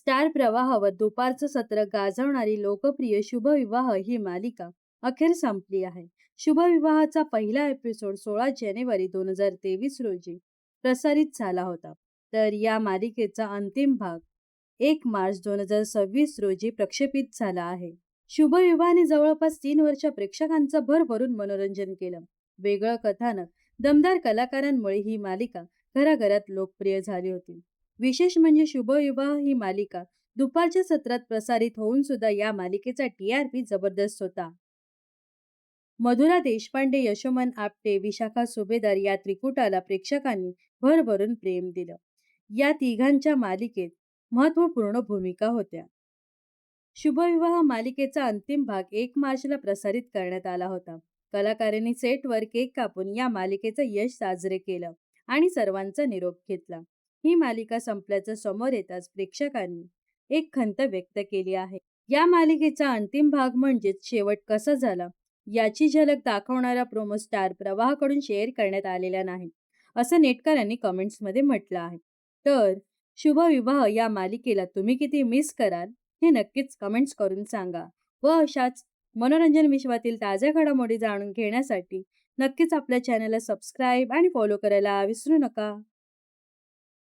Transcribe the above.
Star प्रवाहावर दुपारचं सत्र गाजवणारी लोकप्रिय शुभविवाह ही मालिका अखेर संपली आहे. शुभविवाहाचा पहिला एपिसोड 16 जानेवारी 2023 रोजी प्रसारित झाला होता. तर या मालिकेचा अंतिम भाग 1 मार्च 2026 रोजी प्रक्षेपित झाला आहे. शुभविवाहाने जवळपास 3 वर्ष प्रेक्षकांचं भरभरून मनोरंजन केलं. वेगळं कथानक, दमदार कलाकारांमुळे ही मालिका घराघरात लोकप्रिय झाली होती. विशेष म्हणजे शुभविवाह ही मालिका दुपारच्या सत्रात प्रसारित होऊन सुद्धा या मालिकेचा TRP जबरदस्त होता. मधुरा देशपांडे, यशोमन आपटे, विशाखा सुभेदार या त्रिकुटाला प्रेक्षकांनी भरभरून प्रेम दिलं. या तिघांच्या मालिकेत महत्त्वपूर्ण भूमिका होत्या. शुभविवाह मालिकेचा अंतिम भाग 1 मार्चला प्रसारित करण्यात आला होता. कलाकारांनी सेटवर केक कापून या मालिकेचं यश साजरे केलं आणि सर्वांचा निरोप घेतला. ही मालिका संपल्याचं समोर येताच प्रेक्षकांनी एक खंत व्यक्त केली आहे. या मालिकेचा अंतिम भाग म्हणजेच शेवट कसा झाला याची झलक दाखवणारा प्रोमो स्टार प्रवाहाकडून शेअर करण्यात आलेला नाही, असं नेटकऱ्यांनी कमेंट्समध्ये म्हटलं आहे. तर शुभविवाह या मालिकेला तुम्ही किती मिस कराल हे नक्कीच कमेंट्स करून सांगा. व अशाच मनोरंजन विश्वातील ताज्या घडामोडी जाणून घेण्यासाठी नक्कीच आपल्या चॅनलला सबस्क्राईब आणि फॉलो करायला विसरू नका.